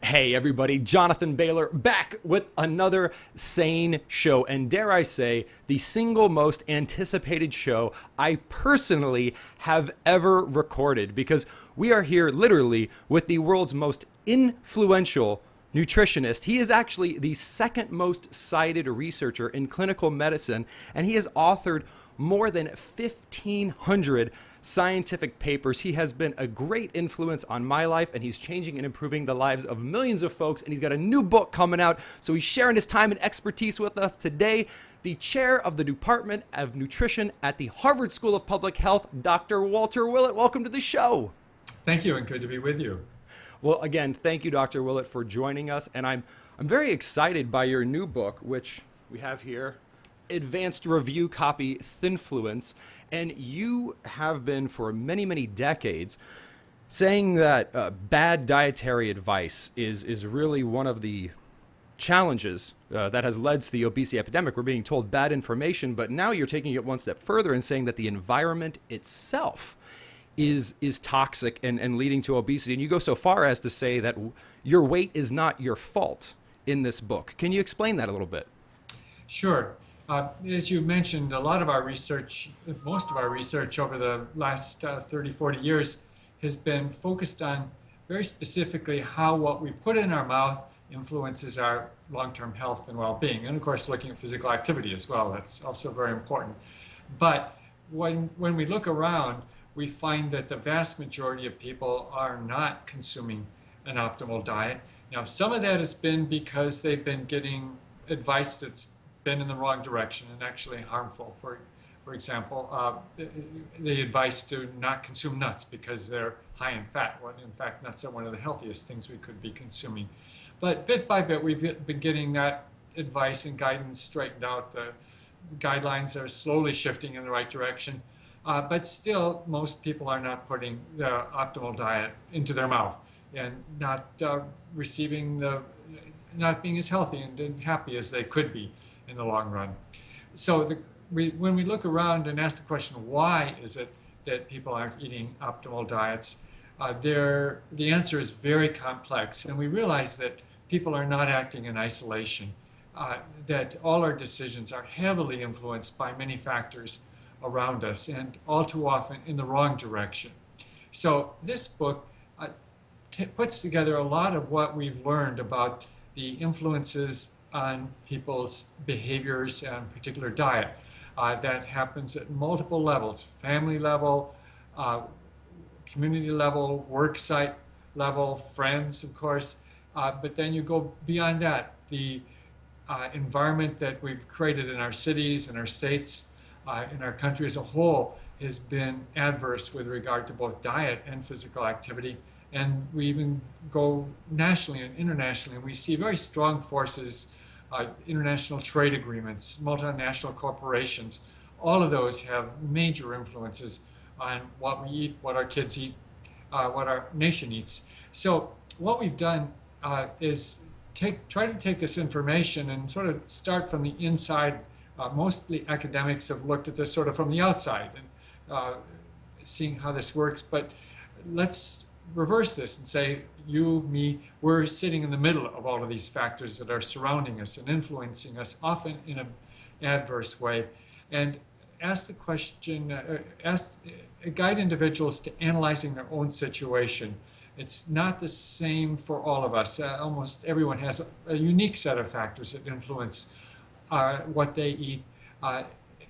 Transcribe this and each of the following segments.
Hey everybody, Jonathan Bailor back with another SANE show, and dare I say, the single most anticipated show I personally have ever recorded, because we are here literally with the world's most influential nutritionist. He is actually the second most cited researcher in clinical medicine, and he has authored more than 1,500 scientific papers. He has been a great influence on my life, and he's changing and improving the lives of millions of folks, and he's got a new book coming out, so he's sharing his time and expertise with us today. The chair of the Department of Nutrition at the Harvard School of Public Health, Dr. Walter Willett. Welcome to the show. Thank you, and good to be with you. Well, again, thank you, Dr. Willett, for joining us, and I'm very excited by your new book, which we have here, Advanced Review Copy Thinfluence. And you have been for many, many decades saying that bad dietary advice is really one of the challenges that has led to the obesity epidemic. We're being told bad information, but now you're taking it one step further and saying that the environment itself is toxic and leading to obesity. And you go so far as to say that your weight is not your fault in this book. Can you explain that a little bit? Sure. As you mentioned, a lot of our research, most of our research over the last 30, 40 years has been focused on very specifically how what we put in our mouth influences our long-term health and well-being. And of course, looking at physical activity as well. That's also very important. But when we look around, we find that the vast majority of people are not consuming an optimal diet. Now, some of that has been because they've been getting advice that's been in the wrong direction and actually harmful. For example, the advice to not consume nuts because they're high in fat, when in fact nuts are one of the healthiest things we could be consuming. But bit by bit, we've been getting that advice and guidance straightened out. The guidelines are slowly shifting in the right direction, but still most people are not putting the optimal diet into their mouth and not not being as healthy and happy as they could be in the long run. So when we look around and ask the question, why is it that people aren't eating optimal diets, the answer is very complex. And we realize that people are not acting in isolation, that all our decisions are heavily influenced by many factors around us, and all too often in the wrong direction. So this book puts together a lot of what we've learned about the influences on people's behaviors and particular diet. That happens at multiple levels: family level, community level, work site level, friends, of course. But then you go beyond that. The environment that we've created in our cities, in our states, in our country as a whole has been adverse with regard to both diet and physical activity. And we even go nationally and internationally, and we see very strong forces, international trade agreements, multinational corporations. All of those have major influences on what we eat, what our kids eat, what our nation eats. So what we've done is try to take this information and sort of start from the inside. Mostly academics have looked at this sort of from the outside and seeing how this works, but let's reverse this and say, you, me, we're sitting in the middle of all of these factors that are surrounding us and influencing us, often in an adverse way, and ask the question, guide individuals to analyzing their own situation. It's not the same for all of us. Almost everyone has a unique set of factors that influence what they eat.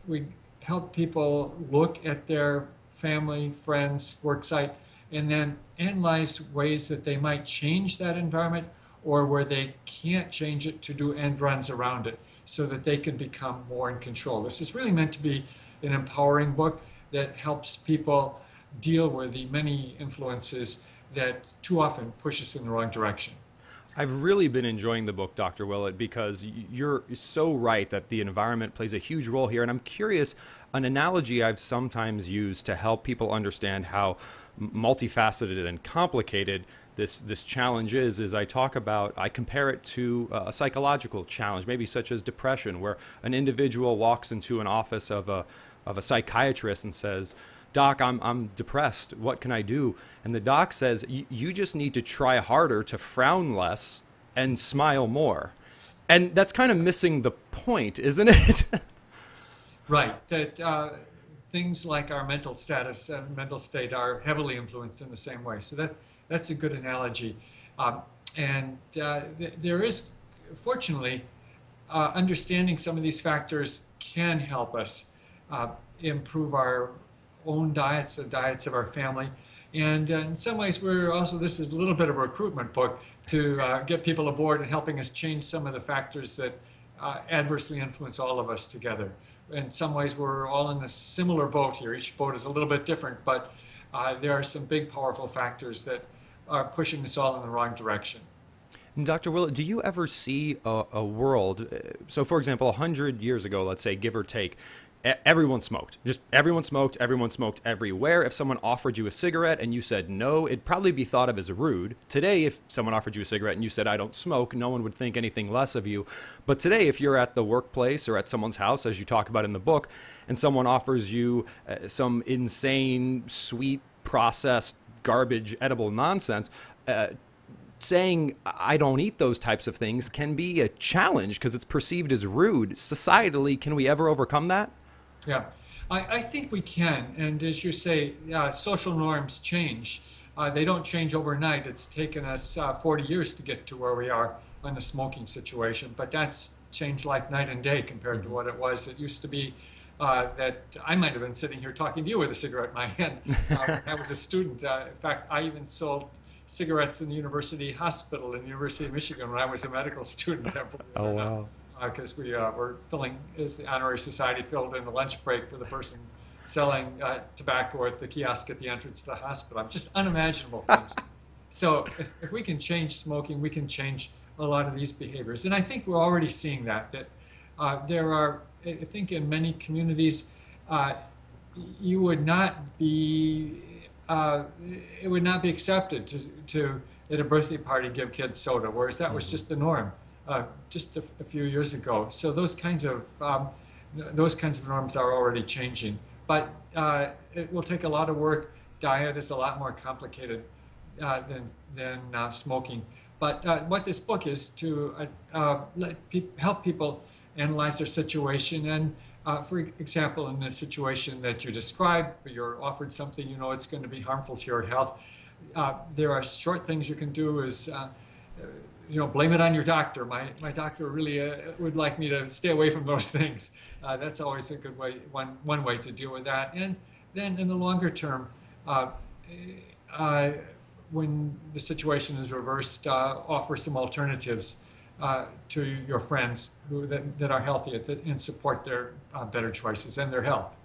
We help people look at their family, friends, work site, and then analyze ways that they might change that environment, or where they can't change it, to do end runs around it so that they can become more in control. This is really meant to be an empowering book that helps people deal with the many influences that too often push us in the wrong direction. I've really been enjoying the book, Dr. Willett, because you're so right that the environment plays a huge role here. And I'm curious, an analogy I've sometimes used to help people understand how multifaceted and complicated this challenge is I compare it to a psychological challenge, maybe such as depression, where an individual walks into an office of a psychiatrist and says, "Doc, I'm depressed. What can I do?" And the doc says, "You just need to try harder to frown less and smile more." And that's kind of missing the point, isn't it? Right. That things like our mental status and mental state are heavily influenced in the same way. So that's a good analogy. There is, fortunately, understanding some of these factors can help us improve our own diets, the diets of our family. And in some ways, this is a little bit of a recruitment book to get people aboard and helping us change some of the factors that adversely influence all of us together. In some ways, we're all in a similar boat here. Each boat is a little bit different, but there are some big, powerful factors that are pushing us all in the wrong direction. And Dr. Willett, do you ever see a world? So, for example, 100 years ago, let's say, give or take, everyone smoked. Just everyone smoked. Everyone smoked everywhere. If someone offered you a cigarette and you said no, it'd probably be thought of as rude. Today, if someone offered you a cigarette and you said, "I don't smoke," no one would think anything less of you. But today, if you're at the workplace or at someone's house, as you talk about in the book, and someone offers you some insane, sweet, processed, garbage, edible nonsense, saying "I don't eat those types of things" can be a challenge because it's perceived as rude. Societally, can we ever overcome that? Yeah, I think we can. And as you say, social norms change. They don't change overnight. It's taken us 40 years to get to where we are on the smoking situation. But that's changed like night and day compared to what it was. It used to be that I might have been sitting here talking to you with a cigarette in my hand when I was a student. In fact, I even sold cigarettes in the university hospital in the University of Michigan when I was a medical student. Oh, wow. Because we were filling, as the honorary society filled in the lunch break for the person selling tobacco at the kiosk at the entrance to the hospital. Just unimaginable things. So if we can change smoking, we can change a lot of these behaviors. And I think we're already seeing that there are, I think in many communities, you would not be, it would not be accepted to at a birthday party give kids soda, whereas that was just the norm. Just a few years ago. So those kinds of norms are already changing. But it will take a lot of work. Diet is a lot more complicated than smoking. But what this book is to help people analyze their situation. And for example, in the situation that you described, you're offered something you know it's going to be harmful to your health. There are short things you can do is blame it on your doctor. My doctor really would like me to stay away from those things. That's always a good way, one way to deal with that. And then in the longer term, when the situation is reversed, offer some alternatives to your friends that are healthy and support their better choices and their health.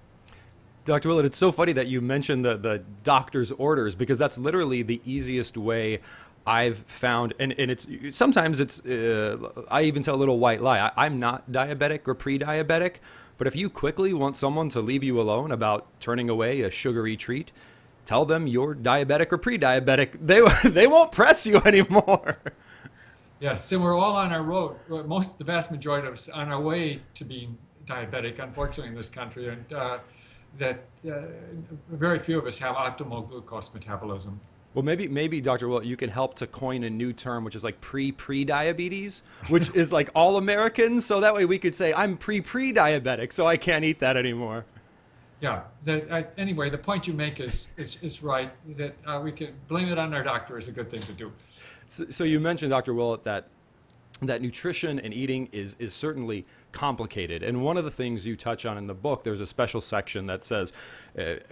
Dr. Willett, it's so funny that you mentioned the doctor's orders, because that's literally the easiest way I've found, and it's sometimes I even tell a little white lie. I'm not diabetic or pre-diabetic, but if you quickly want someone to leave you alone about turning away a sugary treat, tell them you're diabetic or pre-diabetic. They won't press you anymore. Yes, and we're all on our road. The vast majority of us on our way to being diabetic, unfortunately, in this country, and very few of us have optimal glucose metabolism. Well, maybe Dr. Willett, you can help to coin a new term, which is like pre-diabetes, which is like all Americans. So that way we could say I'm pre-diabetic, so I can't eat that anymore. Yeah. Anyway, the point you make is right. That we can blame it on our doctor is a good thing to do. So you mentioned, Dr. Willett, that nutrition and eating is certainly complicated. And one of the things you touch on in the book, there's a special section that says,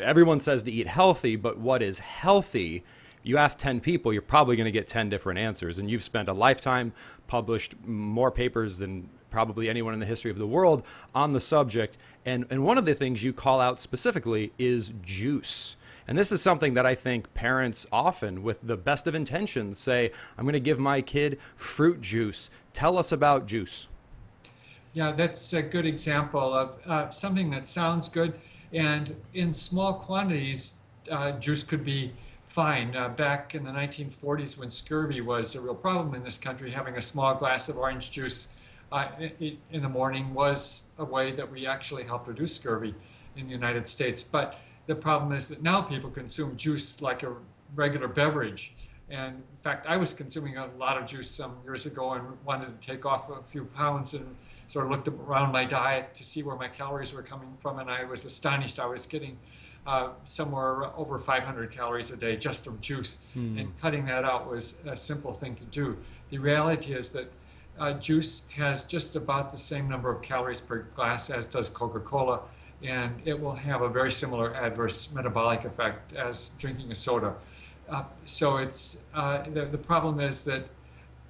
everyone says to eat healthy, but what is healthy? You ask 10 people, you're probably going to get 10 different answers. And you've spent a lifetime, published more papers than probably anyone in the history of the world on the subject. And one of the things you call out specifically is juice. And this is something that I think parents often, with the best of intentions, say, I'm going to give my kid fruit juice. Tell us about juice. Yeah, that's a good example of something that sounds good. And in small quantities, juice could be fine. Back in the 1940s, when scurvy was a real problem in this country, having a small glass of orange juice in the morning was a way that we actually helped reduce scurvy in the United States. But the problem is that now people consume juice like a regular beverage. And in fact, I was consuming a lot of juice some years ago and wanted to take off a few pounds, and sort of looked around my diet to see where my calories were coming from. And I was astonished. I was getting somewhere over 500 calories a day just from juice. And cutting that out was a simple thing to do. The reality is that juice has just about the same number of calories per glass as does Coca-Cola, and it will have a very similar adverse metabolic effect as drinking a soda. So it's the problem is that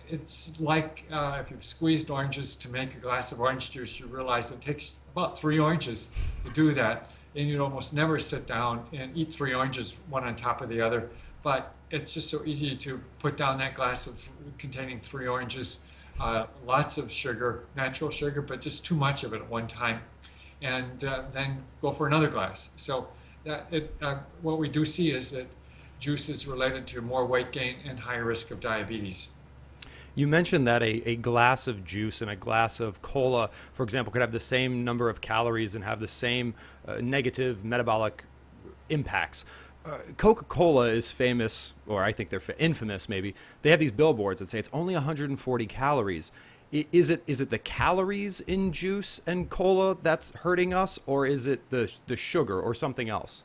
it's like if you've squeezed oranges to make a glass of orange juice, you realize it takes about 3 oranges to do that, and you'd almost never sit down and eat 3 oranges one on top of the other. But it's just so easy to put down that glass of containing 3 oranges, lots of sugar, natural sugar, but just too much of it at one time, and then go for another glass. So what we do see is that juice is related to more weight gain and higher risk of diabetes. You mentioned that a glass of juice and a glass of cola, for example, could have the same number of calories and have the same negative metabolic impacts. Coca-Cola is famous, or I think they're infamous maybe. They have these billboards that say it's only 140 calories. Is it the calories in juice and cola that's hurting us, or is it the sugar or something else?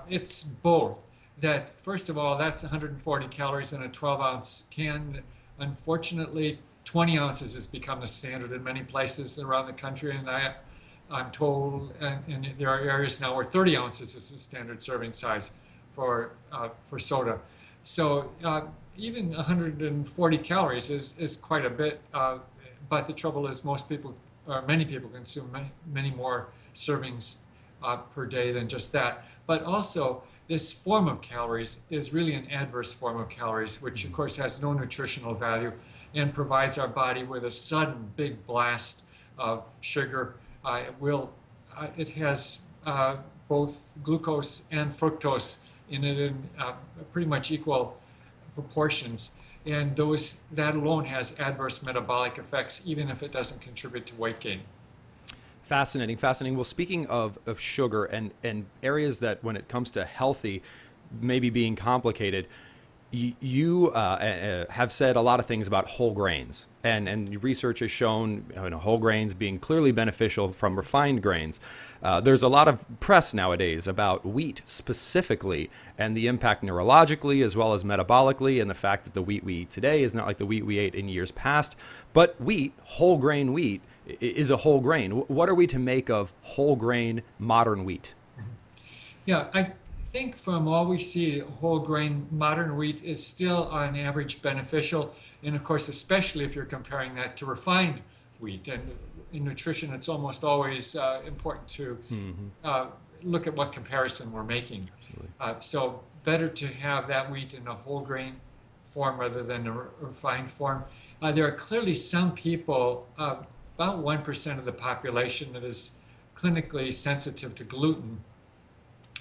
It's both. That first of all, that's 140 calories in a 12-ounce can. Unfortunately, 20 ounces has become the standard in many places around the country, and I'm told, and there are areas now where 30 ounces is the standard serving size for soda. So even 140 calories is quite a bit, but the trouble is many people consume many more servings per day than just that. But also, this form of calories is really an adverse form of calories, which of course has no nutritional value and provides our body with a sudden big blast of sugar. It has both glucose and fructose in it in pretty much equal proportions, and that alone has adverse metabolic effects, even if it doesn't contribute to weight gain. Fascinating, fascinating. Well, speaking of sugar and areas that when it comes to healthy, maybe being complicated, you have said a lot of things about whole grains, and research has shown whole grains being clearly beneficial from refined grains. There's a lot of press nowadays about wheat specifically and the impact neurologically as well as metabolically, and the fact that the wheat we eat today is not like the wheat we ate in years past. But wheat, whole grain wheat, is a whole grain. What are we to make of whole grain modern wheat? Yeah, I think from all we see, whole grain modern wheat is still on average beneficial. And of course, especially if you're comparing that to refined wheat. And in nutrition, it's almost always important to look at what comparison we're making. So better to have that wheat in a whole grain form rather than a refined form. There are clearly some people, about 1% of the population, that is clinically sensitive to gluten,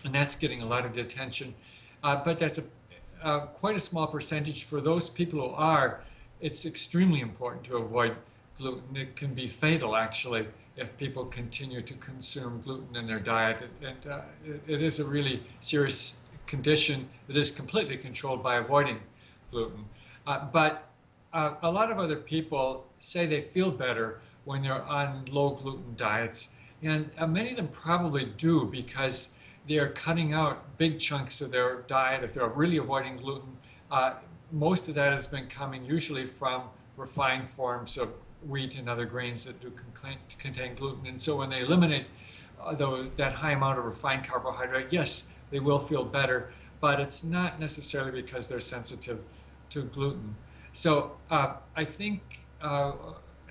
and that's getting a lot of attention. But that's quite a small percentage. For those people who are, it's extremely important to avoid gluten. It can be fatal, actually, if people continue to consume gluten in their diet. It is a really serious condition that is completely controlled by avoiding gluten. But a lot of other people say they feel better when they're on low gluten diets. And many of them probably do, because they're cutting out big chunks of their diet. If they're really avoiding gluten, most of that has been coming usually from refined forms of wheat and other grains that do contain gluten. And so when they eliminate that high amount of refined carbohydrate, yes, they will feel better, but it's not necessarily because they're sensitive to gluten. So I think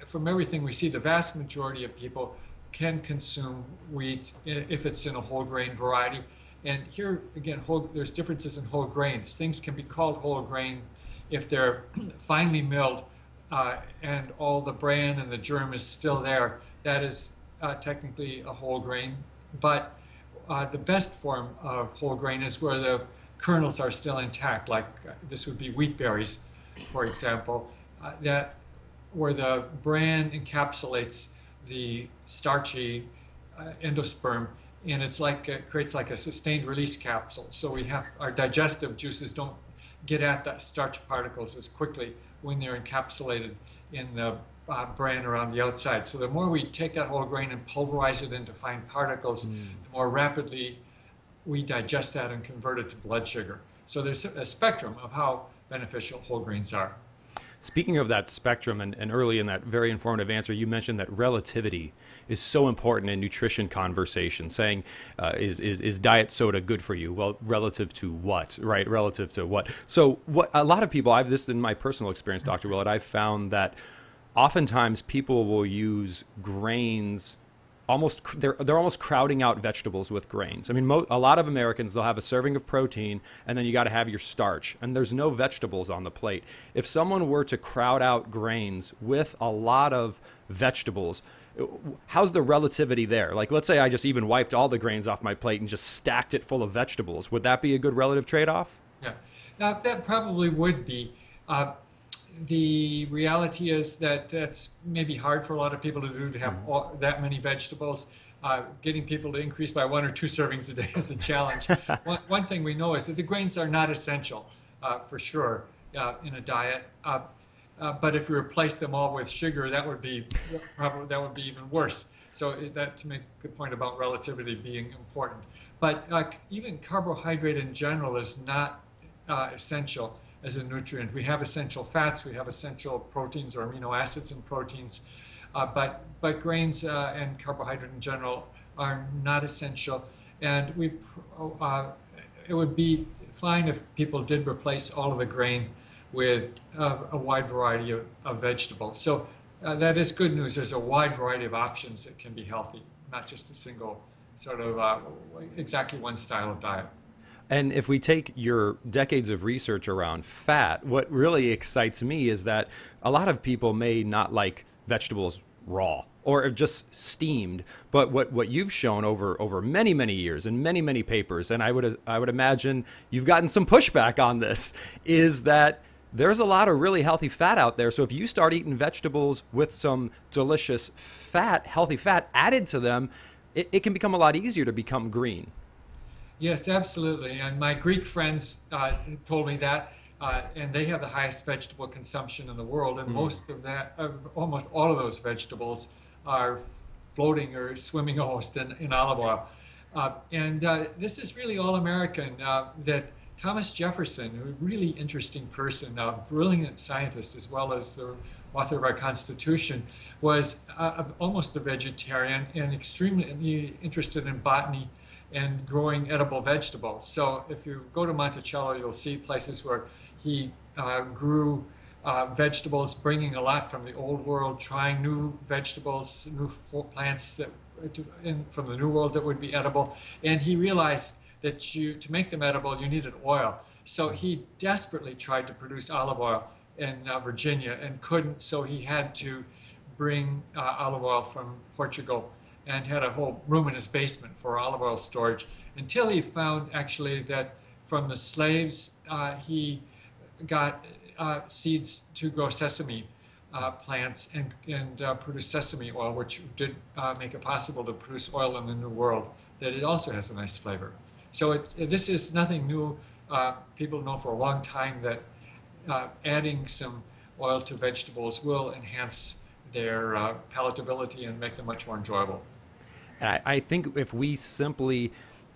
from everything we see, the vast majority of people can consume wheat if it's in a whole grain variety. And here again, there's differences in whole grains. Things can be called whole grain if they're finely milled and all the bran and the germ is still there. That is technically a whole grain. But the best form of whole grain is where the kernels are still intact, like this would be wheat berries, for example, where the bran encapsulates the starchy endosperm and it's like it creates like a sustained release capsule. So we have our digestive juices don't get at that starch particles as quickly when they're encapsulated in the bran around the outside. So the more we take that whole grain and pulverize it into fine particles, the more rapidly we digest that and convert it to blood sugar. So there's a spectrum of how beneficial whole grains are. Speaking of that spectrum, and early in that very informative answer, you mentioned that relativity is so important in nutrition conversation, saying, is diet soda good for you? Well, relative to what, right? Relative to what? So what a lot of people, this in my personal experience, Dr. Willett, I've found that oftentimes people will use grains they're almost crowding out vegetables with grains. I mean, a lot of Americans, they'll have a serving of protein, and then you got to have your starch, and there's no vegetables on the plate. If someone were to crowd out grains with a lot of vegetables, how's the relativity there? Like, let's say I just even wiped all the grains off my plate and just stacked it full of vegetables. Would that be a good relative trade-off? Yeah, now that probably would be. The reality is that it's maybe hard for a lot of people to do, to have that many vegetables. Getting people to increase by 1 or 2 servings a day is a challenge. One thing we know is that the grains are not essential, for sure, in a diet. But if you replace them all with sugar, that would be even worse. So that, to make the point about relativity being important. But even carbohydrate in general is not essential as a nutrient. We have essential fats, we have essential proteins or amino acids and proteins, but grains and carbohydrate in general are not essential. And it would be fine if people did replace all of the grain with a wide variety of vegetables. So that is good news. There's a wide variety of options that can be healthy, not just a single sort of exactly one style of diet. And if we take your decades of research around fat, what really excites me is that a lot of people may not like vegetables raw or just steamed, but what you've shown over many, many years and many, many papers, and I would imagine you've gotten some pushback on this, is that there's a lot of really healthy fat out there. So if you start eating vegetables with some delicious fat, healthy fat added to them, it can become a lot easier to become green. Yes, absolutely. And my Greek friends told me that, and they have the highest vegetable consumption in the world, and most of that, almost all of those vegetables are floating or swimming almost in olive oil. And this is really all American. That Thomas Jefferson, a really interesting person, a brilliant scientist as well as the author of our Constitution, was almost a vegetarian and extremely interested in botany and growing edible vegetables. So if you go to Monticello, you'll see places where he grew vegetables, bringing a lot from the old world, trying new vegetables, new plants from the new world that would be edible. And he realized that to make them edible, you needed oil. So he desperately tried to produce olive oil in Virginia and couldn't, so he had to bring olive oil from Portugal and had a whole room in his basement for olive oil storage, until he found actually that from the slaves he got seeds to grow sesame plants and produce sesame oil, which did make it possible to produce oil in the New World that it also has a nice flavor. So this is nothing new. People know for a long time that adding some oil to vegetables will enhance their palatability and make them much more enjoyable. And I think if we simply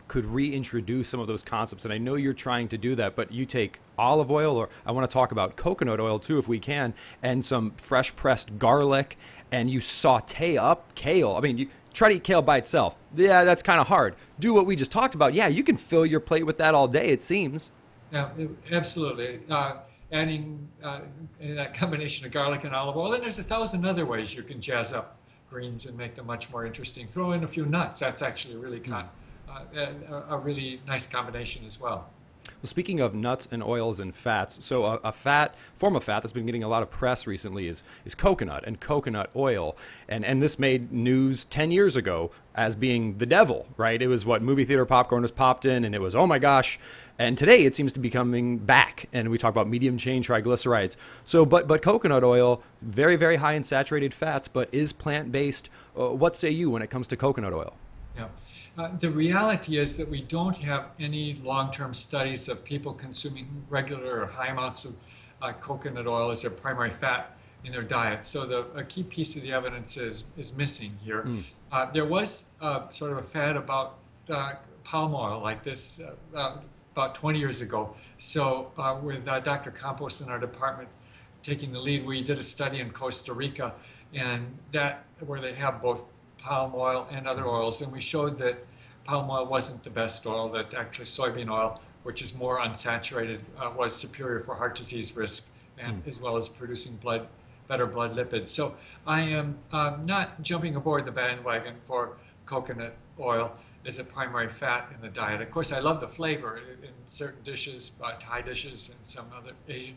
could reintroduce some of those concepts, and I know you're trying to do that, but you take olive oil, or I want to talk about coconut oil too if we can, and some fresh pressed garlic, and you saute up kale. I mean, you try to eat kale by itself. Yeah, that's kind of hard. Do what we just talked about. Yeah, you can fill your plate with that all day, it seems. Yeah, absolutely. Adding that combination of garlic and olive oil, and there's 1,000 other ways you can jazz up greens and make them much more interesting. Throw in a few nuts. That's actually really a really nice combination as well. Well, speaking of nuts and oils and fats, so a form of fat that's been getting a lot of press recently is coconut and coconut oil. And this made news 10 years ago as being the devil, right? It was what movie theater popcorn was popped in, and it was, oh my gosh. And today it seems to be coming back, and we talk about medium chain triglycerides. So, but coconut oil, very, very high in saturated fats, but is plant-based. What say you when it comes to coconut oil? Yeah. The reality is that we don't have any long-term studies of people consuming regular or high amounts of coconut oil as their primary fat in their diet. So a key piece of the evidence is missing here. There was sort of a fad about palm oil like this about 20 years ago. So with Dr. Campos in our department taking the lead, we did a study in Costa Rica, and that where they have both palm oil and other oils, and we showed that palm oil wasn't the best oil, that actually soybean oil, which is more unsaturated, was superior for heart disease risk, and as well as producing better blood lipids. So I am not jumping aboard the bandwagon for coconut oil as a primary fat in the diet. Of course, I love the flavor in certain dishes, Thai dishes and some other Asian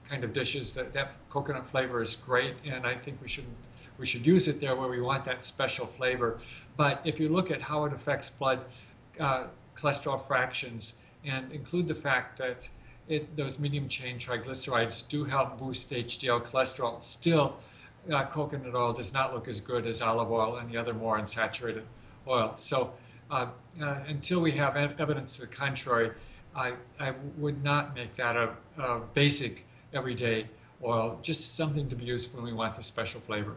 kind of dishes. That coconut flavor is great, and I think we should use it there where we want that special flavor. But if you look at how it affects blood cholesterol fractions and include the fact that those medium chain triglycerides do help boost HDL cholesterol, still coconut oil does not look as good as olive oil and the other more unsaturated oil. So until we have evidence to the contrary, I would not make that a basic everyday oil, just something to be used when we want the special flavor.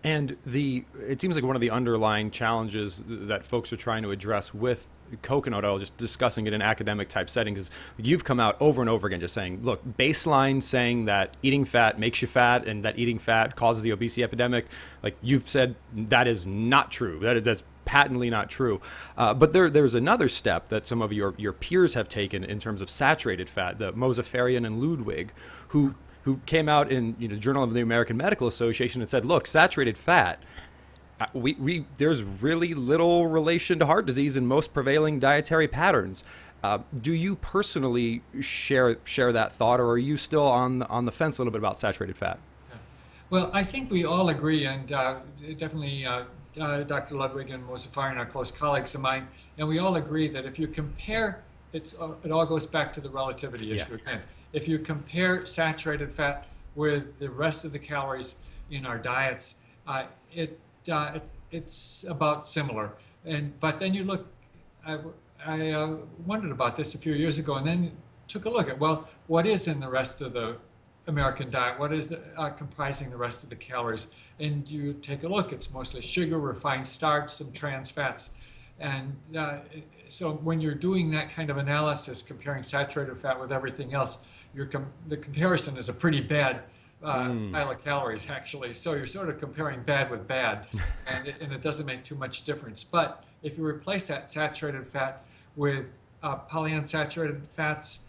And it seems like one of the underlying challenges that folks are trying to address with coconut oil, just discussing it in academic type settings, is you've come out over and over again just saying, look, baseline saying that eating fat makes you fat and that eating fat causes the obesity epidemic. Like you've said, that is not true. That's patently not true. But there's another step that some of your peers have taken in terms of saturated fat, the Mosafarian and Ludwig, who came out in Journal of the American Medical Association and said, look, saturated fat, there's really little relation to heart disease in most prevailing dietary patterns. Do you personally share that thought, or are you still on the fence a little bit about saturated fat? Well, I think we all agree, and definitely Dr. Ludwig and Mosafarian are close colleagues of mine, and we all agree that if you compare, it all goes back to the relativity issue again. If you compare saturated fat with the rest of the calories in our diets, it's about similar. But then you look, I wondered about this a few years ago, and then took a look at, well, what is in the rest of the American diet? What is comprising the rest of the calories? And you take a look, it's mostly sugar, refined starch, some trans fats. And so when you're doing that kind of analysis, comparing saturated fat with everything else, the comparison is a pretty bad pile of calories, actually. So you're sort of comparing bad with bad, and it doesn't make too much difference. But if you replace that saturated fat with polyunsaturated fats,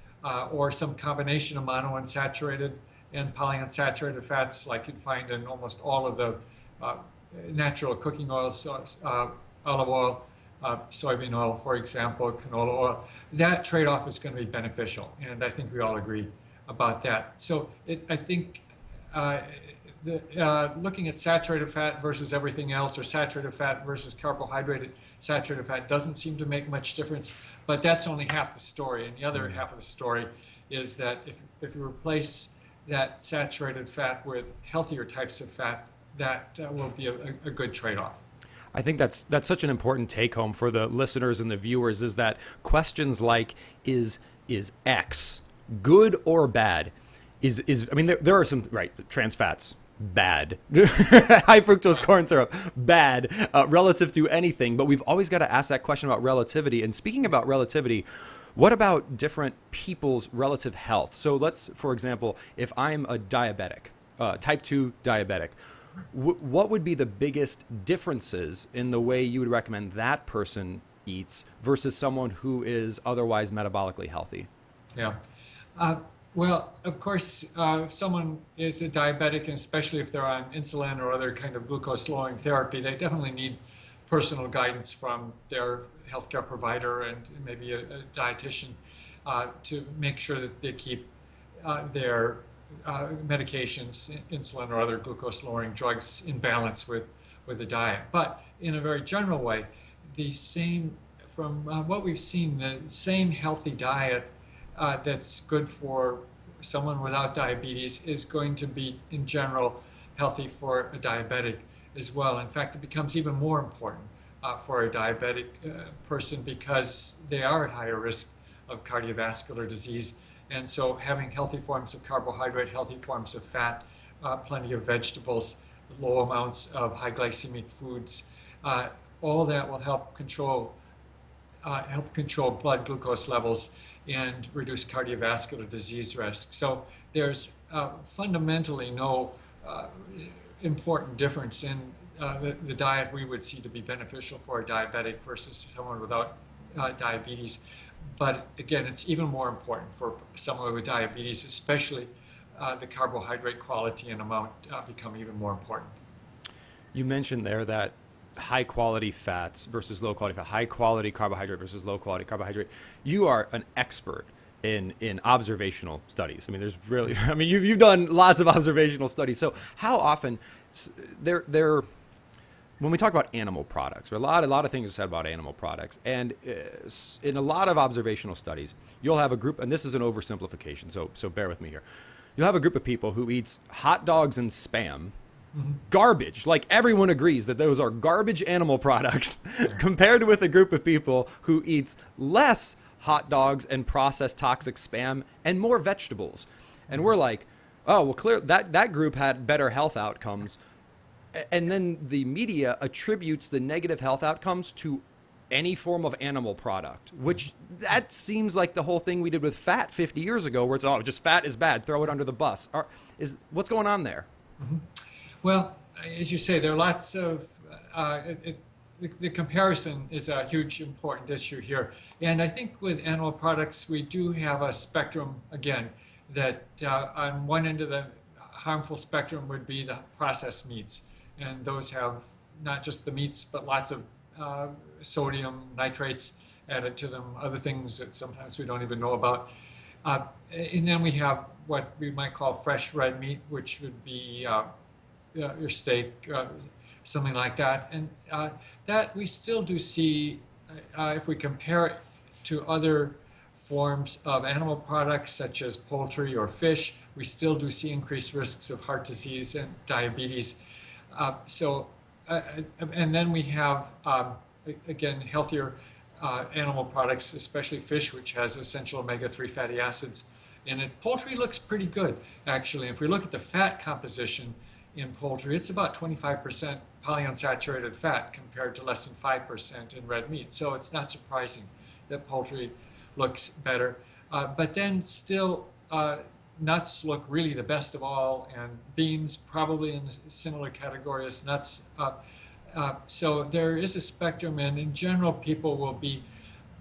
or some combination of monounsaturated and polyunsaturated fats, like you'd find in almost all of the natural cooking oils, olive oil, soybean oil, for example, canola oil, that trade-off is going to be beneficial, and I think we all agree about that. So I think looking at saturated fat versus everything else, or saturated fat versus carbohydrated saturated fat, doesn't seem to make much difference, but that's only half the story. And the other half of the story is that if you replace that saturated fat with healthier types of fat, that will be a good trade-off. I think that's such an important take-home for the listeners and the viewers, is that questions like, is X good or bad? I mean, there are some, right, trans fats, bad. High fructose corn syrup, bad, relative to anything. But we've always got to ask that question about relativity. And speaking about relativity, what about different people's relative health? So let's, for example, if I'm a diabetic, type 2 diabetic, what would be the biggest differences in the way you would recommend that person eats versus someone who is otherwise metabolically healthy? Yeah. Well, of course, if someone is a diabetic, and especially if they're on insulin or other kind of glucose-lowering therapy, they definitely need personal guidance from their healthcare provider and maybe a dietitian to make sure that they keep their medications, insulin or other glucose-lowering drugs, in balance with the diet. But in a very general way, from what we've seen, the same healthy diet that's good for someone without diabetes is going to be, in general, healthy for a diabetic as well. In fact, it becomes even more important for a diabetic person because they are at higher risk of cardiovascular disease. And so having healthy forms of carbohydrate, healthy forms of fat, plenty of vegetables, low amounts of high glycemic foods, all that will help control blood glucose levels and reduce cardiovascular disease risk. So there's fundamentally no important difference in the diet we would see to be beneficial for a diabetic versus someone without diabetes. But again, it's even more important for someone with diabetes, especially the carbohydrate quality and amount become even more important. You mentioned there that high quality fats versus low quality fat, high quality carbohydrate versus low quality carbohydrate. You are an expert in observational studies. I mean, there's really, I mean, you've done lots of observational studies. So how often when we talk about animal products, a lot of things are said about animal products, and in a lot of observational studies, you'll have a group, and this is an oversimplification, so bear with me here. You'll have a group of people who eats hot dogs and Spam, garbage. Like everyone agrees that those are garbage animal products, compared with a group of people who eats less hot dogs and processed toxic Spam and more vegetables. And we're like, oh, well, clear that group had better health outcomes. And then the media attributes the negative health outcomes to any form of animal product, which that seems like the whole thing we did with fat 50 years ago, where it's, oh, just fat is bad, throw it under the bus. What's going on there? Mm-hmm. Well, as you say, there are lots of, the comparison is a huge important issue here. And I think with animal products, we do have a spectrum, again, that on one end of the harmful spectrum would be the processed meats. And those have not just the meats, but lots of sodium, nitrates added to them, other things that sometimes we don't even know about. And then we have what we might call fresh red meat, which would be your steak, something like that. And that we still do see, if we compare it to other forms of animal products, such as poultry or fish, we still do see increased risks of heart disease and diabetes. And then we have, again, healthier animal products, especially fish, which has essential omega-3 fatty acids in it. Poultry looks pretty good, actually. If we look at the fat composition in poultry, it's about 25% polyunsaturated fat compared to less than 5% in red meat. So it's not surprising that poultry looks better. But then still, nuts look really the best of all, and beans probably in a similar category as nuts. So there is a spectrum, and in general, people will be,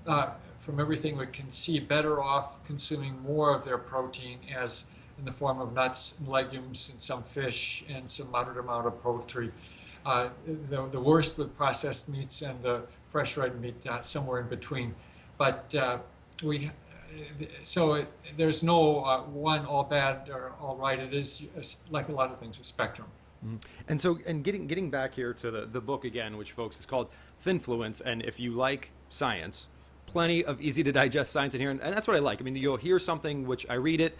from everything we can see, better off consuming more of their protein as in the form of nuts and legumes and some fish and some moderate amount of poultry. The worst with processed meats and the fresh red meat, somewhere in between. But there's no one all bad or all right. It is, like a lot of things, a spectrum. And so, getting back here to the book again, which, folks, is called Thinfluence. And if you like science, plenty of easy to digest science in here. And that's what I like. I mean, you'll hear something, which I read it,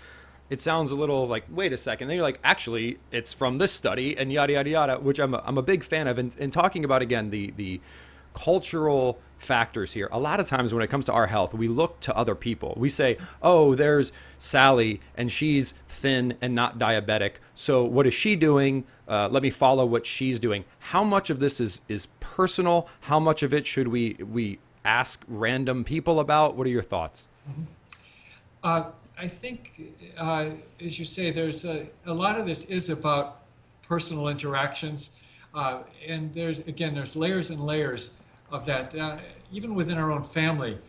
it sounds a little like, wait a second. Then you're like, actually, it's from this study and yada, yada, yada, which I'm a big fan of. And talking about, again, the cultural factors here. A lot of times when it comes to our health, we look to other people. We say, oh, there's Sally and she's thin and not diabetic. So what is she doing? Let me follow what she's doing. How much of this is personal? How much of it should we ask random people about? What are your thoughts? I think, as you say, there's a lot of this is about personal interactions. And there's layers and layers of that. Even within our own family,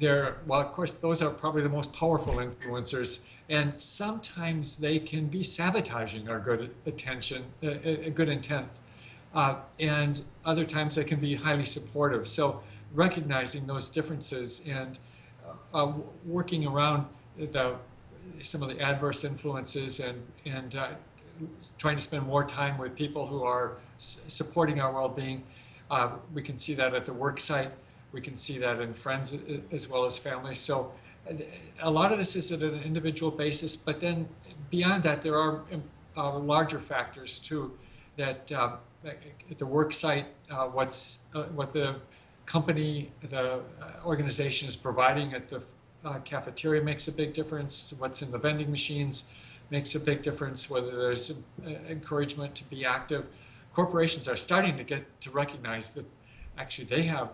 well, of course, those are probably the most powerful influencers. And sometimes they can be sabotaging our good intent. And other times they can be highly supportive. So recognizing those differences and working around some of the adverse influences and trying to spend more time with people who are supporting our well-being. We can see that at the work site. We can see that in friends as well as families. So a lot of this is at an individual basis, but then beyond that, there are larger factors too. that at the work site, what the company, the organization is providing at the cafeteria makes a big difference. What's in the vending machines makes a big difference, whether there's encouragement to be active. Corporations are starting to get to recognize that actually they have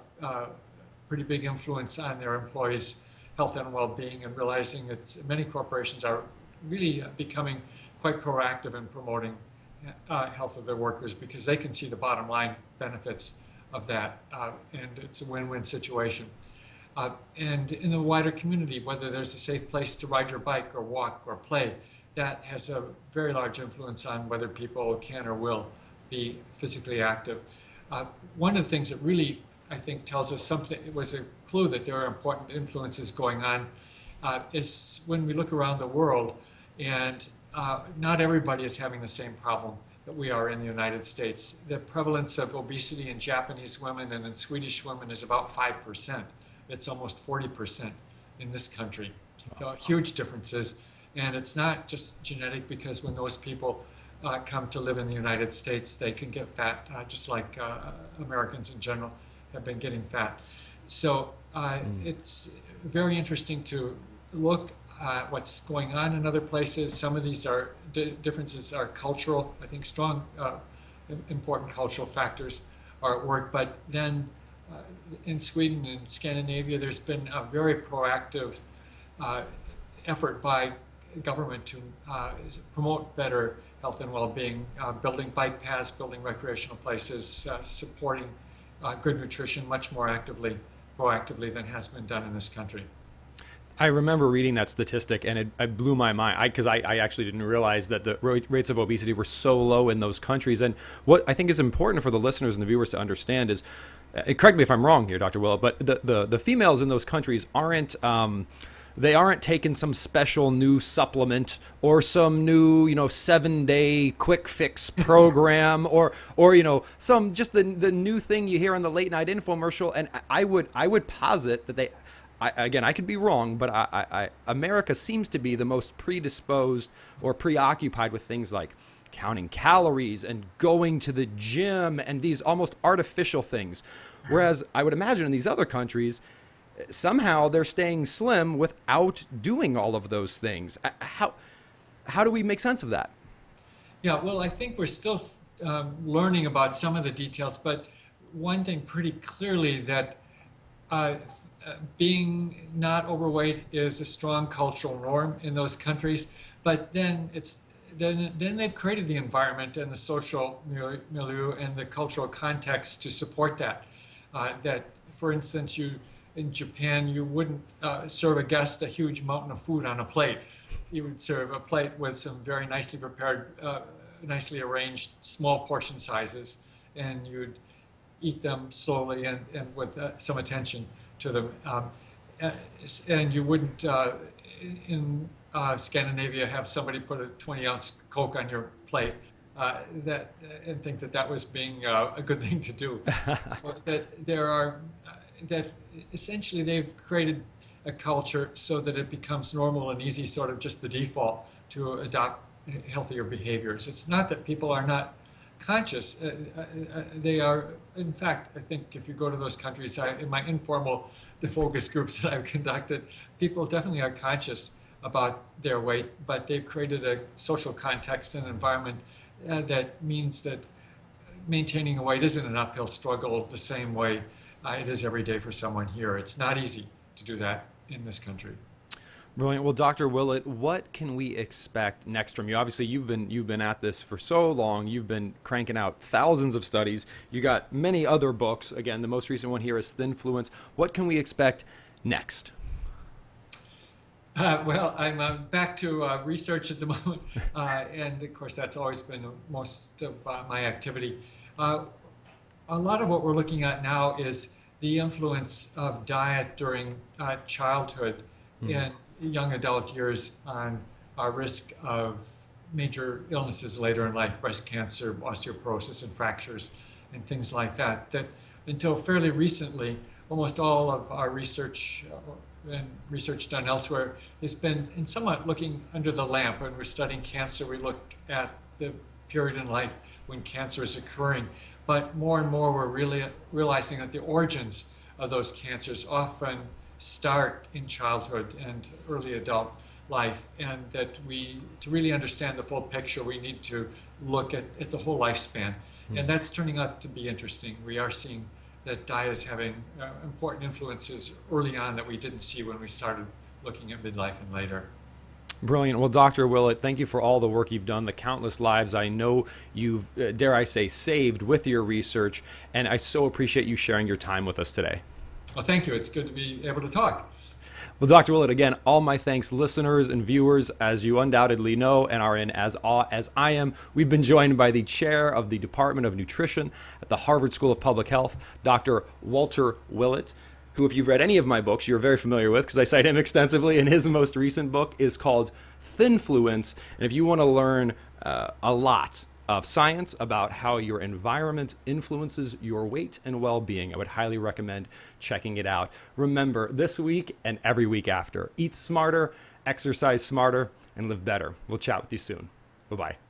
pretty big influence on their employees' health and well-being, and realizing that many corporations are really becoming quite proactive in promoting health of their workers, because they can see the bottom line benefits of that, and it's a win-win situation. And in the wider community, whether there's a safe place to ride your bike or walk or play, that has a very large influence on whether people can or will be physically active. One of the things that really, I think, tells us something, it was a clue that there are important influences going on, is when we look around the world, and not everybody is having the same problem that we are in the United States. The prevalence of obesity in Japanese women and in Swedish women is about 5%. It's almost 40% in this country. So huge differences. And it's not just genetic, because when those people come to live in the United States, they can get fat, just like Americans in general have been getting fat. So it's very interesting to look at what's going on in other places. Some of these differences are cultural. I think strong, important cultural factors are at work. But then in Sweden and Scandinavia, there's been a very proactive effort by government to promote better health and well-being, building bike paths, building recreational places, supporting good nutrition much more proactively than has been done in this country. I remember reading that statistic, and it blew my mind, because I actually didn't realize that the rates of obesity were so low in those countries. And what I think is important for the listeners and the viewers to understand is, correct me if I'm wrong here, Dr. Willett, but the females in those countries aren't taking some special new supplement or some new 7-day quick fix program or some just the new thing you hear on the late night infomercial. And I would posit that again, I could be wrong, but America seems to be the most predisposed or preoccupied with things like counting calories and going to the gym and these almost artificial things. Whereas I would imagine in these other countries, somehow they're staying slim without doing all of those things. How do we make sense of that? Yeah, well, I think we're still learning about some of the details, but one thing pretty clearly that being not overweight is a strong cultural norm in those countries, but then they've created the environment and the social milieu and the cultural context to support that. That, for instance, in Japan, you wouldn't serve a guest a huge mountain of food on a plate. You would serve a plate with some very nicely prepared, nicely arranged small portion sizes, and you'd eat them slowly and with some attention to them. And you wouldn't, in Scandinavia, have somebody put a 20-ounce Coke on your plate and think that was being a good thing to do. So that essentially they've created a culture so that it becomes normal and easy, sort of just the default to adopt healthier behaviors. It's not that people are not conscious. They are, in fact, I think if you go to those countries, in my informal focus groups that I've conducted, people definitely are conscious about their weight, but they've created a social context and environment that means that maintaining a weight isn't an uphill struggle the same way it is every day for someone here. It's not easy to do that in this country. Brilliant. Well, Dr. Willett, what can we expect next from you? Obviously, you've been at this for so long. You've been cranking out thousands of studies. You got many other books. Again, the most recent one here is Thinfluence. What can we expect next? Well, I'm back to research at the moment, and of course that's always been most of my activity. A lot of what we're looking at now is the influence of diet during childhood and young adult years on our risk of major illnesses later in life, breast cancer, osteoporosis, and fractures, and things like that. That until fairly recently, almost all of our research and research done elsewhere has been in somewhat looking under the lamp. When we're studying cancer, we look at the period in life when cancer is occurring. But more and more, we're really realizing that the origins of those cancers often start in childhood and early adult life, and that to really understand the full picture, we need to look at the whole lifespan. And that's turning out to be interesting. We are seeing that diet is having important influences early on that we didn't see when we started looking at midlife and later. Brilliant. Well, Dr. Willett, thank you for all the work you've done, the countless lives I know you've, dare I say, saved with your research, and I so appreciate you sharing your time with us today. Well, thank you. It's good to be able to talk. Well, Dr. Willett, again, all my thanks, listeners and viewers. As you undoubtedly know and are in as awe as I am, we've been joined by the chair of the Department of Nutrition at the Harvard School of Public Health, Dr. Walter Willett, who, if you've read any of my books, you're very familiar with because I cite him extensively. And his most recent book is called Thinfluence. And if you want to learn a lot of science about how your environment influences your weight and well-being, I would highly recommend checking it out. Remember, this week and every week after, eat smarter, exercise smarter, and live better. We'll chat with you soon. Bye-bye.